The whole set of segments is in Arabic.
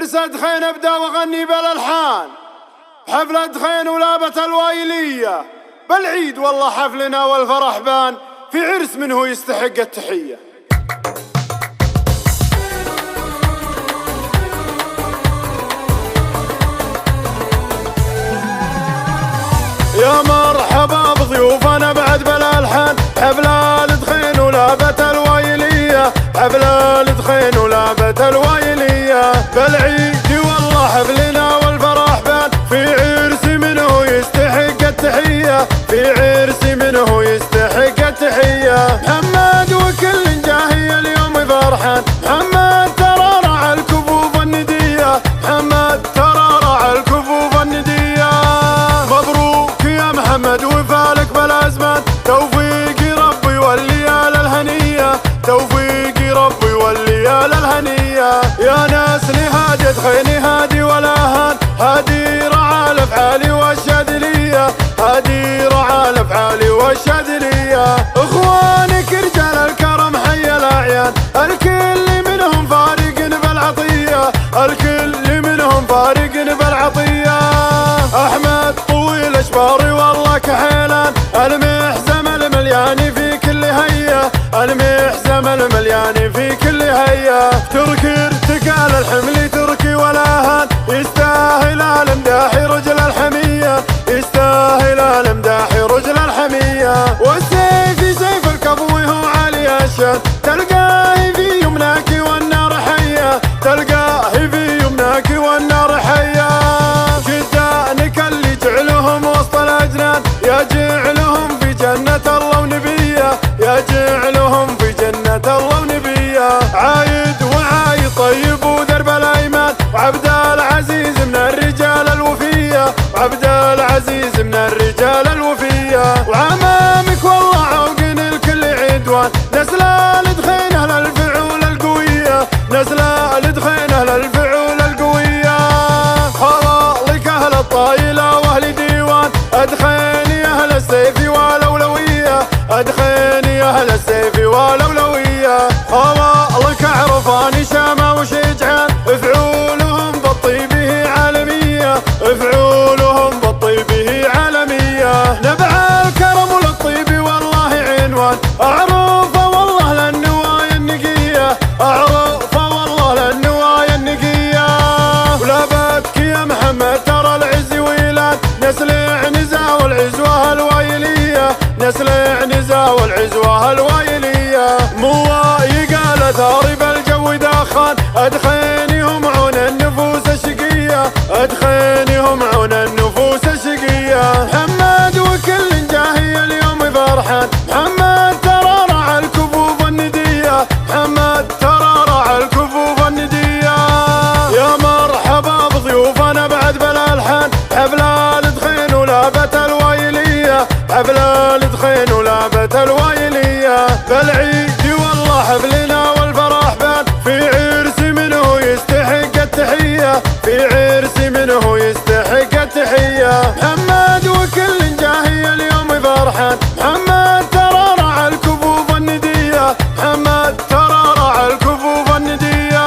بعرس دخين ابدا واغني بالالحان، بحفلة دخين ولابة الوايلية، بالعيد والله حفلنا والفرح بان، في عرس منه يستحق التحية. يا مرحبا بضيوفنا بعد بالالحان، حفلة دخين ولابة الوايلية، حفلة دخين ولابة الوايلية، بالعيد والله حفلنا والفرح بان، في عرس منه يستحق التحية، في عرس منه يستحق التحية. محمد وكل جاهي اليوم فرحان، محمد ترى رعى الكفوف الندية، محمد ترى رعى الكفوف الندية. مبروك يا محمد وفالك بالازمان، توفيق ربي والليالي الهنية، توفيق ربي والليالي الهنية. يا ناس لهادي دخيني هادي والاهان، هادي رعى الافعال والشاذلية، هادي رعى الافعال والشاذلية. اخوانك رجال الكرم حي الاعيان، الكل منهم فارق بالعطية، الكل منهم فارق بالعطية. احمد طويل اشباري والله كحيلان، المحزم المليان في كل هية، المحزم المليان في كل هية. تركي ارتكال الحمل تركي والاهان، يستاهل المداح رجل الحمية، يستاهل المداح رجل الحمية. والسيف سيف الكفو هو عالي الشان، تلقاه في يمناك والنار حية، تلقاه في يمناك والنار حية. جدانك اللي جعلهم وسط الاجنان، يا جعلهم في جنة الله ونبيه، يا جعلهم في جنة الله ونبيه. عايد وعايد طيب ودرب الايمان، وعبد العزيز من الرجال الوفيه، وعبد العزيز من الرجال الوفيه. وعمامك والله عوقن الكل عدوان، نسلال دخين اهل الفعول القويه، نسلال دخين اهل الفعول القويه. خلالك اهل الطايله واهل ديوان، ادخيني اهل السيف والاولويه، ادخيني اهل السيف والاولويه. خلالك عرفاني شامه وشجعان، افعولهم بالطيبه عالميه، افعولهم بالطيبه عالميه. نبع الكرم وللطيب والله عنوان، اعرفه والله للنوايا النقيه، اعرفه والله للنوايا النقيه. ولا باتك يا محمد ترى العز ويلان، نسلع نزا والعزوه الوايليه، نسلع نزا والعزوه الوايليه. موايق الاثار بالجو دخان، ادخينهم عون النفوس الشقيه، ادخينهم عون النفوس الشقيه. محمد وكل جاهي اليوم فرحان، محمد ترى رعى الكفوف النديه، محمد ترى رعى الكفوف النديه. يا مرحبا بضيوفنا بعد بالالحان، حفلة دخين ولابة الوايلية، حفلة دخين ولابة الوايلية، بالعيد والله حفلنا والفرح بان، في عرس منه يستحق التحية، في عرس منه يستحق التحية. محمد وكل جاهي اليوم فرحان، محمد ترى رعى الكفوف الندية، محمد ترى رعى الكفوف الندية.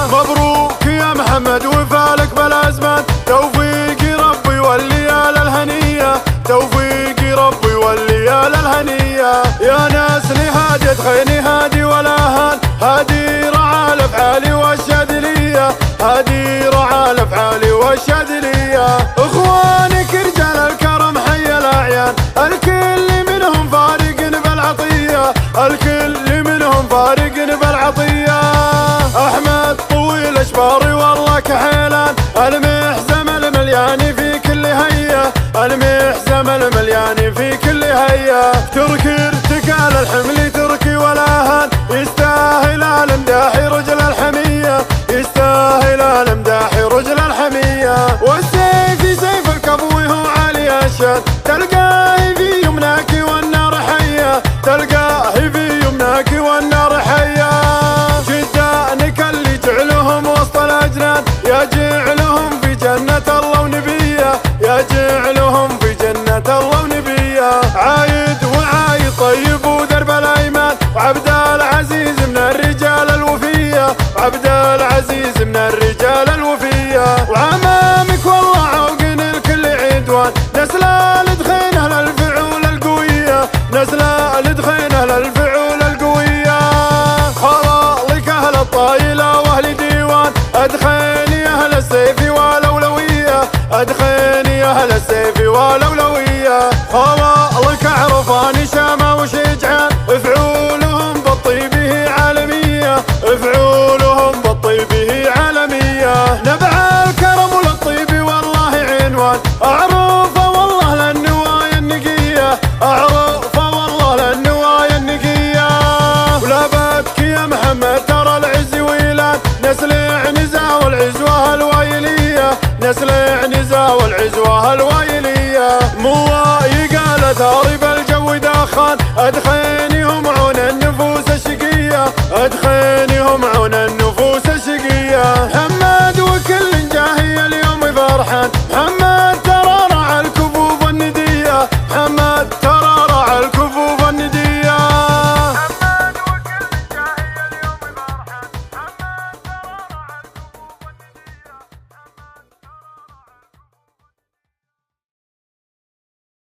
مبروك يا محمد وفالك بالازمان، توفيق ربي والليالي الهنية، توفيق ربي والليالي الهنية. يا ناس لهادي دخيني هادي والاهان، هادي رعى الافعال والشاذلية، هادي رعى الافعال والشاذلية. اخوانك رجال الكرم حي الاعيان، الكل منهم فارق بالعطية، الكل منهم فارق بالعطية. احمد طويل اشباري والله كحيلان، المحزم المليان في كل هية، المحزم المليان في كل هية. تركي ارتكال الحمل تركي والاهان، يستاهل المداح رجل الحمية، يستاهل المداح رجل الحمية. والسيف سيف الكفو هو عالي الشان، تلقاه في يمناك والنار حية، تلقاه في يمناك والنار حية. جدانك اللي جعلهم وسط الاجنان، يا جعلهم في جنة الله ونبيه، يا جعلهم في جنة الله ونبيه. عايد وعايد طيب ودرب الايمان، وعبد العزيز من الرجال الوفيه، عبد العزيز من الرجال الوفيه. أدخيني أهل السيف والأولوية، أدخيني أهل السيف والأولوية. خوالك عرفان شامة وشجعان، فعولهم بالطيبه عالمية، فعولهم بالطيبه عالمية. نبع الكرم وللطيب والله عنوان، أعرفه والله للنوايا النقية، أعرفه والله للنوايا النقية. ولا ببكي يا محمد ترى العز ويلان، نسل عنزة والعزوة الوايلية، نسل عنزة والعزوة الوايلية. مواي قالت هارب الجو دخان، أدخينهم عون النفوس الشقية، أدخينهم عون